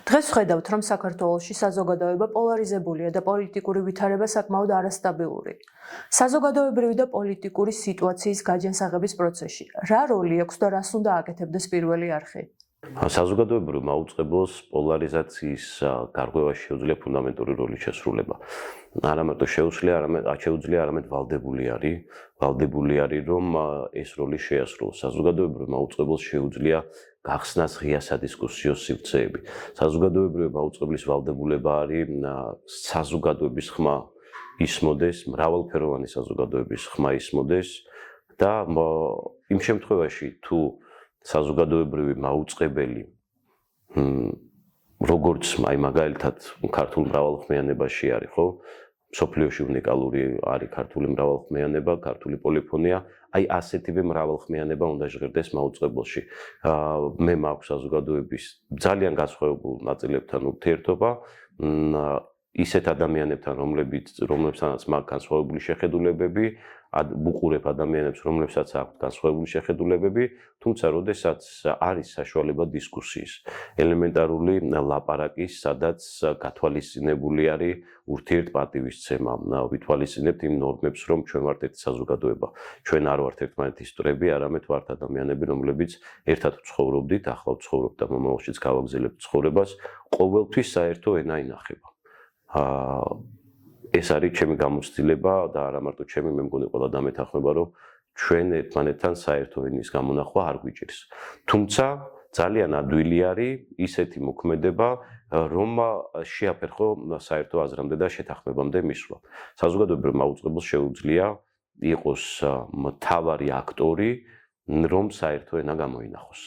დღეს ვხედავთ, რომ საქართველოში საზოგადოება პოლარიზებულია და პოლიტიკური ვითარება საკმაოდ არასტაბილური. საზოგადოებრივი და პოლიტიკური სიტუაციის გაჯანსაღების პროცესში რა როლი აქვს და რას უნდა აკეთებდეს პირველი არხი? საზოგადოებრივ მაუწყებელს პოლარიზაციის გარღვევაში შეუძლია ფუნდამენტური როლის შესრულება. არა მარტო შეუძლია, არამედ ვალდებული არის, რომ ეს როლი შეასრულოს. საზოგადოებრივ მაუწყებელს შეუძლია გახსნას ღია სადისკუსიო სივრცეები. საზოგადოებრივი მაუწყებლის ვალდებულება არის საზოგადოების ხმა ისმოდეს, მრავალფეროვანი საზოგადოების ხმა ისმოდეს და იმ შემთხვევაში თუ საზოგადოებრივი მაუწყებელი როგორც მაგალითად ქართულ მრავალხმიანებაში არის, ხო? მსოფლიოში უნიკალური არის ქართული მრავალხმიანება, ქართული პოლიფონია, ასეთივე მრავალხმიანება უნდა ჟღერდეს მაუწყებელში. მე მაქვს საზოგადოების ძალიან განსხვავებულ ნაწილებთან ურთიერთობა, ისეთ ადამიანებთან, რომლებსაც მაქვს განსხვავებული შეხედულებები, ვუყურებ ადამიანებს, რომლებსაც აქვთ განსხვავებული შეხედულებები, თუმცა როდესაც არის საშუალება დისკუსიის, ელემენტარული ლაპარაკის, სადაც გათვალისწინებული არის ურთიერთპატივისცემა, ვითვალისწინებთ იმ ნორმებს, რომ ჩვენ ვართ ერთი საზოგადოება, ჩვენ არ ვართ ერთმანეთის მტრები, არამედ ვართ ადამიანები, რომლებიც ერთად ვცხოვრობდით, ახლა ვცხოვრობთ და მომავალშიც გავაგრძელებთ ცხოვრებას, ყოველთვის საერთო ენა ინახება. ეს არის ჩემი გამოცდილება და არა მარტო ჩემი, მე მგონი ყველა დამეთანხმება, რომ ჩვენ ერთმანეთთან საერთო ენის გამონახვა არ გვიჭირს. თუმცა ძალიან ადვილი არის ისეთი მოქმედება, რომ შეაფერხო საერთო აზრამდე და შეთანხმებამდე მისვლა. საზოგადოებრივ მაუწყებელს შეუძლია იყოს მთავარი აქტორი, რომ საერთო ენა გამოინახოს.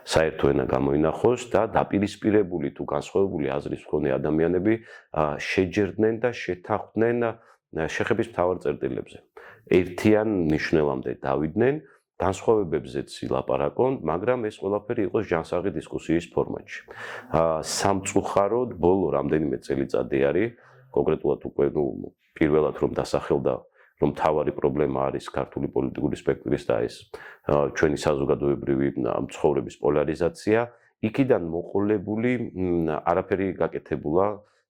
საერთო ენა გამოინახოს და დაპირისპირებული თუ განსხვავებული აზრის მქონე ადამიანები შეჯერდნენ და შეთანხმდნენ შეხების მთავარ წერტილებზე. ერთიან ნიშნელამდე დავიდნენ, განსხვავებებზეც ილაპარაკონ, მაგრამ ეს ყველაფერი იყოს ჯანსაღი დისკუსიის ფორმატში. სამწუხაროდ ბოლო რამდენიმე წელიწადი არის, კონკრეტულად უკვე პირველად რომ დასახელდა რომ თავარი პრობლემა არის ქართული პოლიტიკური სპექტრის და ეს ჩვენი საზოგადოებრივი ცხოვრების პოლარიზაცია, იქიდან მოყოლებული არაფერი გაკეთებულა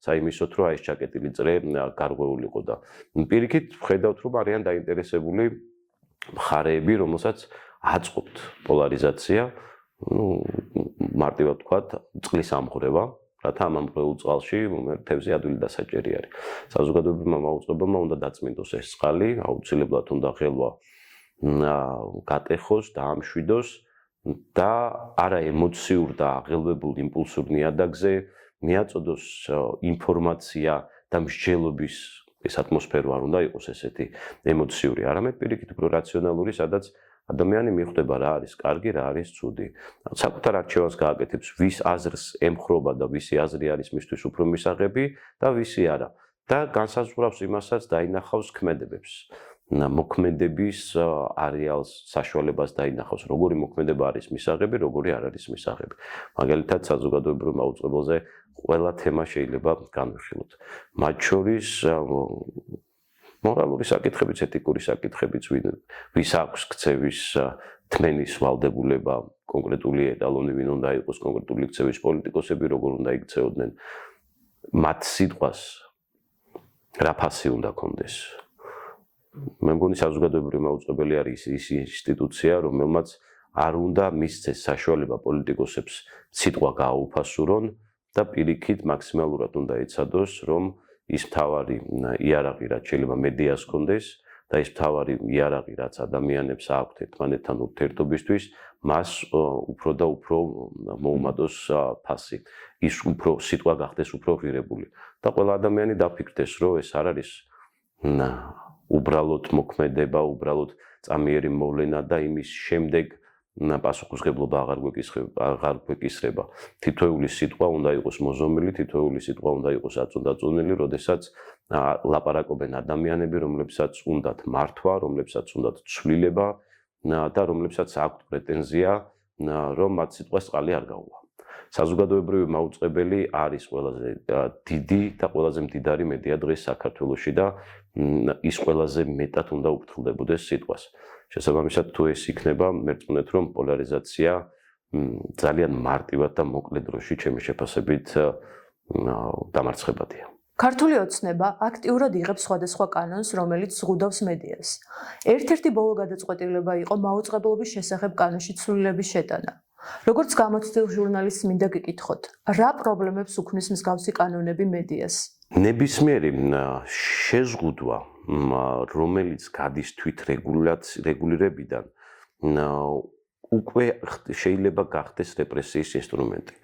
საიმისოთ, რომ ეს ჩაკეტილი წრე გარღვეულიყო და პირიქით ვხედავთ, რომ არიან დაინტერესებული მხარეები, რომელსაც აწყობთ პოლარიზაცია, მარტივად ვთქვათ, წყლის ამღვრევა. რათა ამ ამღვრეულ წყალში თევზი ადვილი დასაჭერი არის. საზოგადოებრივმა მაუწყებელმა უნდა დაწმინდოს ეს წყალი, აუცილებლად უნდა ხელვა გატეხოს, დაამშვიდოს და არა ემოციურ და აღელვებულ იმპულსურ ნიადაგზე მიაწოდოს ინფორმაცია და მსჯელობის ეს ატმოსფერო არ უნდა იყოს ესეთი ემოციური, არამედ პირიქით უფრო რაციონალური, სადაც ადამიანი მიხვდება რა არის კარგი, რა არის ცუდი. საკუთარ არჩევანს გააკეთებს, ვის აზრს ემხრობა და ვისი აზრი არის მისთვის უფრო მისაღები და ვისი არა. და განსაზღვრავს იმასაც დაინახავს ქმედებებს. მოქმედების არეალს, საშუალებას დაინახავს, როგორი მოქმედება არის მისაღები, როგორი არ არის მისაღები. მაგალითად, საზოგადოებრივ მაუწყებელზე ყველა თემა შეიძლება განვიხილოთ. მათ შორის მორალური საკითხებიც, ეთიკური საკითხებიც, ვის აქვს ქცევის თმენის ვალდებულება, კონკრეტული ეტალონი ვინ უნდა იყოს, კონკრეტული ქცევის პოლიტიკოსები როგორ უნდა იქცეოდნენ, მათ სიტყვას რა ფასი უნდა კონდეს. მე მგონი საზოგადოებრივი მაუწყებელი არის ის ინსტიტუცია, რომელმაც არ უნდა მისცეს საშუალება პოლიტიკოსებს სიტყვა გააუფასურონ და პირიქით მაქსიმალურად უნდა ეცადოს, რომ ის მთავარი იარაღი, რაც შეიძლება მედიას კონდეს და ის მთავარი იარაღი, რაც ადამიანებს აქვთ ერთმანეთთან ურთიერთობისთვის, მას უფრო და უფრო მოუმატოს ფასი. ის უფრო სიტყვა გახდეს უფრო ღირებული და ყველა ადამიანი დაფიქრდეს, რომ ეს არ არის უბრალოდ მოქმედება, უბრალოდ წამიერი მოვლენა და იმის შემდეგ პასუხისმგებლობა აღარ გვეკისრება. თითოეული სიტყვა უნდა იყოს მოზომილი, თითოეული სიტყვა უნდა იყოს აწონდაწონილი, როდესაც ლაპარაკობენ ადამიანები, რომლებსაც უნდათ მართვა, რომლებსაც უნდათ ცვლილება და რომლებსაც აქვთ პრეტენზია, რომ მათ სიტყვას წყალი არ გაუვა. საზოგადოებრივი მაუწყებელი არის ყველაზე დიდი და ყველაზე მდიდარი მედია დღეს საქართველოში და ის ყველაზე მეტად უნდა უფრთხილდებოდეს სიტყვას. შესაბამისად, თუ ეს იქნება, მერწმუნეთ, რომ პოლარიზაცია ძალიან მარტივად და მოკლე დროში ჩემი შეფასებით დამარცხებადია. ქართული ოცნება აქტიურად იღებს სხვადასხვა კანონს, რომელიც ზღუდავს მედიას. ერთ-ერთი ბოლო გადაწყვეტილება იყო მაუწყებლობის შესახებ კანონში ცვლილების შეტანა. როგორც გამოცდილ ჟურნალისტს მინდა გიკითხოთ, რა პრობლემებს უქმნის მსგავსი კანონები მედიას? ნებისმიერი შეზღუდვა, რომელიც გადის თვითრეგულირებიდან, უკვე შეიძლება გახდეს რეპრესიის ინსტრუმენტი.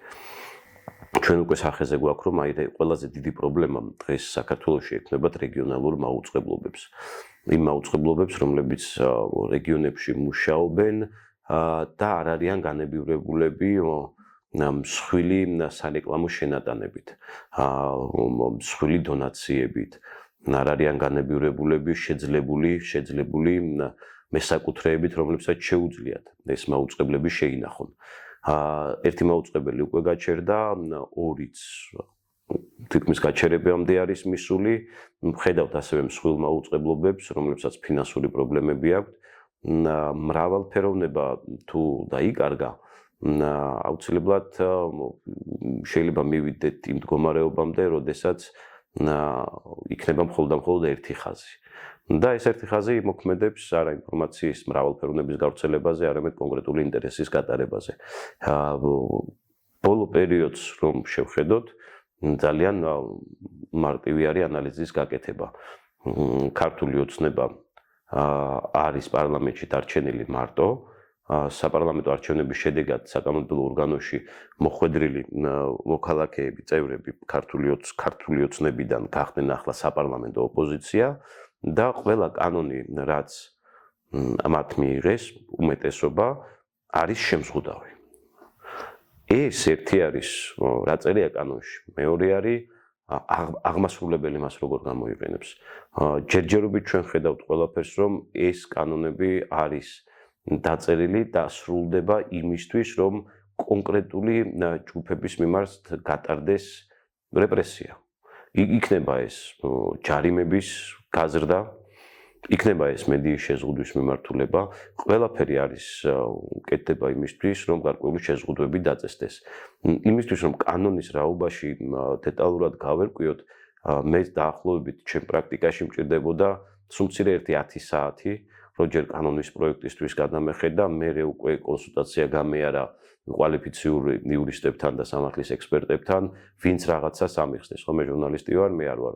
ჩვენ უკვე სახეზე გვაქვს, რომ ყველაზე დიდი პრობლემა დღეს საქართველოში ექნებათ რეგიონალურ მაუწყებლობებს. იმ მაუწყებლობებს, რომლებიც რეგიონებში მუშაობენ და არ არიან განებივრებულები მსხვილი სარეკლამო შენატანებით, მსხვილი დონაციებით, არ არიან განებივრებულები შეძლებული მესაკუთრეებით, რომლებსაც შეუძლიათ ეს მაუწყებლები შეინახონ. ერთი მაუწყებელი უკვე გაჩერდა, ორიც თითქმის გაჩერებამდე არის მისული. ხედავთ ასევე მსხვილ მაუწყებლობებს, რომლებსაც ფინანსური პრობლემები აქვთ. მრავალფეროვნება თუ დაიკარგა, აუცილებლად შეიძლება მივიდეთ იმ მდგომარეობამდე, როდესაც იქნება მხოლოდ ერთი ხაზი. და ეს ერთი ხაზი მოქმედებს არა ინფორმაციის მრავალფეროვნების გავრცელებაზე, არამედ კონკრეტული ინტერესის გატარებაზე. ბოლო პერიოდს რომ შევხედოთ, ძალიან მარტივი არის ანალიზის გაკეთება. ქართული ოცნება არის პარლამენტში დარჩენილი მარტო, საპარლამენტო არჩევნების შედეგად საკანონმდებლო ორგანოში მოხვედრილი მოქალაქეები, წევრები ქართული ოცნებიდან გახდნენ ახლა საპარლამენტო ოპოზიცია და ყველა კანონი, რაც მათ მიიღეს, უმეტესობა არის შემზღუდავი. ეს ერთი არის, რა წერია კანონში, მეორე არის აღმასრულებელი მას როგორ გამოიყენებს. ჯერჯერობით ჩვენ ხედავთ ყველაფერს, რომ ეს კანონები არის დაწერილი და სრულდება იმისთვის, რომ კონკრეტული ჯგუფების მიმართ გატარდეს რეპრესია. იქნება ეს ჯარიმების გაზრდა, იქნება ეს მედიის შეზღუდვის მიმართულება, ყველაფერი არის კეთდება იმისთვის, რომ გარკვეული შეზღუდვები დაწესდეს. იმისთვის, რომ კანონის რაობაში დეტალურად გავერკვიოთ, მე დაახლოებით ჩემ პრაქტიკაში მჭირდებოდა სულ მცირე 10 საათი, როჯერ კანონის პროექტისთვის გადამეხედა, მერე უკვე კონსულტაცია გამეარა კვალიფიციურ იურისტებთან და სამართლის ექსპერტებთან, ვინც რაღაცას ამიხსნეს. ხო, მე ჟურნალისტი ვარ, მე არ ვარ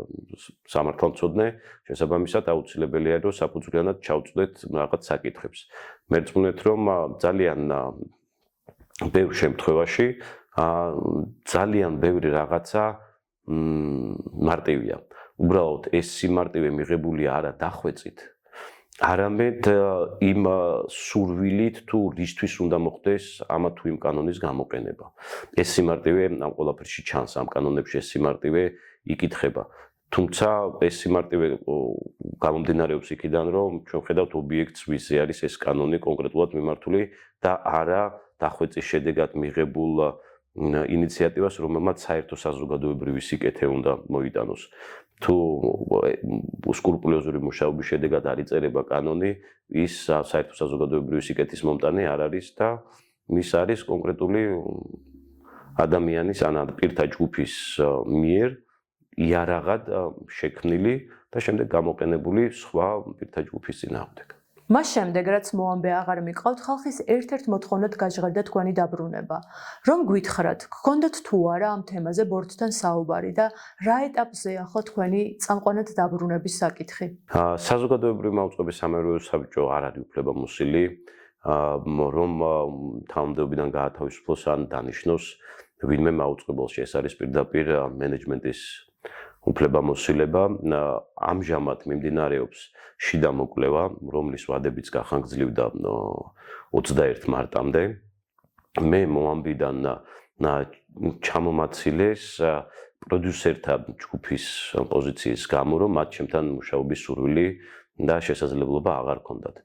სამართალმცოდნე, შესაბამისად აუცილებელია, რომ საფუძვლიანად ჩავწვდეთ რაღაც საკითხებს. მერწმუნეთ, რომ ძალიან ბევრ შემთხვევაში ძალიან ბევრი რაღაცა მარტივია. უბრალოდ ეს სიმარტივე მიღებულია არა დახვეწით, არამედ იმ სურვილით თუ რისთვის უნდა მოხდეს ამა თუ იმ კანონის გამოყენება. ეს სიმარტივე ამ ყველაფერში ჩანს, ამ კანონებში ეს სიმარტივე იკითხება. თუმცა ეს სიმარტივე გამომდინარეობს იქიდან, რომ ჩვენ ხედავთ ობიექტს, ვისზე არის ეს კანონი კონკრეტულად მიმართული და არა დახვეწის შედეგად მიღებულ ინიციატივას, რომელმაც საერთო საზოგადოებრივი სიკეთე უნდა მოიტანოს. თუ სკრუპულოზური მუშაობის შედეგად არ იწერება კანონი, ის საერთო საზოგადოებრივი სიკეთის მომტანი არ არის და ის არის კონკრეტული ადამიანის ან პირთა ჯგუფის მიერ იარაღად შექმნილი და შემდეგ გამოყენებული სხვა პირთა ჯგუფის წინააღმდეგ. მას შემდეგ, რაც მოამბე აღარ მიყავთ, ხალხის ერთ-ერთ მოთხოვნად გაჟღერდა თქვენი დაბრუნება. რომ გვითხრათ, გქონდათ თუ არა ამ თემაზე ბორცვთან საუბარი და რა ეტაპზეა ხო თქვენი წამყვანად დაბრუნების საკითხი? საზოგადოებრივი მაუწყებლის სამეურვეო საბჭო არ არის უფლებამოსილი, რომ თანამდებობიდან გაათავისუფლოს ან დანიშნოს ვინმე მაუწყებელში. ეს არის პირდაპირ მენეჯმენტის უფლებამოსილება. ამჟამად მიმდინარეობს შიდა მოკვლევა, რომლის ვადებიც გახანგრძლივდა 21 მარტამდე. მე მოამბიდან ჩამომაცილეს პროდიუსერთა ჯგუფის პოზიციის გამო, რომ მათ ჩემთან მუშაობის სურვილი და შესაძლებლობა აღარ ჰქონდათ.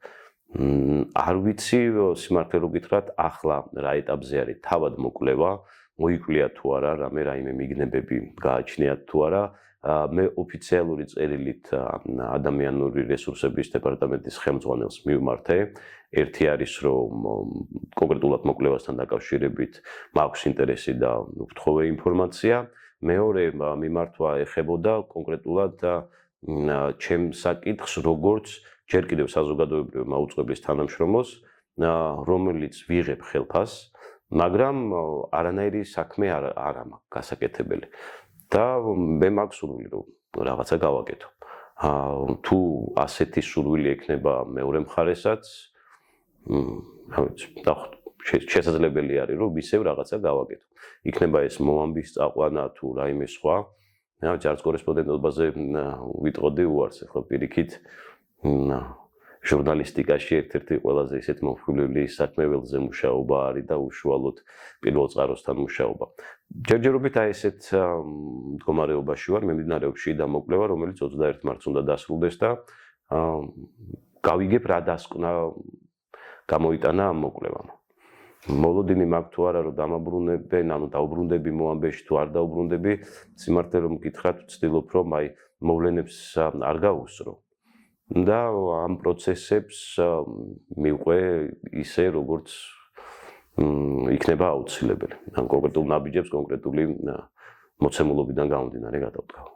არ ვიცი, სიმართლე რო გითხრათ, ახლა რა ეტაპზე არის თავად მოკვლევა, მოიკვლიათ თუ არა, რაიმე მიგნებები გააჩნიათ თუ არა, მე ოფიციალური წერილით ადამიანური რესურსების დეპარტამენტის ხელმძღვანელს მივმართე. ერთი არის, რომ კონკრეტულად მოკვლევასთან დაკავშირებით მაქვს ინტერესი და ვთხოვე ინფორმაცია. მეორე მიმართვა ეხებოდა კონკრეტულად ჩემს საკითხს, როგორც ჯერ კიდევ საზოგადოებრივი მაუწყებლის თანამშრომლოს, რომელიც ვიღებ ხელფასს, მაგრამ არანაირი საქმე არ მაქვს გასაკეთებელი. და მე მაქვს სურვილი, რომ რაღაცა გავაკეთო. თუ ასეთი სურვილი ექნება მეორე მხარესაც, შესაძლებელი არის, რომ ისევ რაღაცა გავაკეთო. იქნება ეს მომამბის წაყვანა თუ რაიმე სხვა. ჯარს კორესპონდენტობაზე ვიტყოდი უარს, ხო პირიქით. ჟურნალისტიკაში ერთ-ერთი ყველაზე ისეთ მომხვილული საქმე ველზე მუშაობა არის და უშუალოდ პირველ წყაროსთან მუშაობა. ჯერჯერობით აი ესეთ მდგომარეობაში ვარ, მიმდინარეობს შიდა მოკვლევა, რომელიც 21 მარტს უნდა დასრულდეს და გავიგებ რა დასკვნა გამოიტანა ამ მოკვლევამ. მოლოდინი მაქვს თუ არა რომ დამაბრუნებენ, ანუ დაუბრუნდები მოამბეში თუ არ დაუბრუნდები, სიმართლე რომ გითხრათ, ვცდილობ რომ აი მოვლენებს არ გავუსწრო. და ამ პროცესებს მივყვე ისე, როგორც იქნება აუცილებელი. ან კონკრეტულ ნაბიჯებს კონკრეტული მოცემულობიდან გამომდინარე გადავდგავ.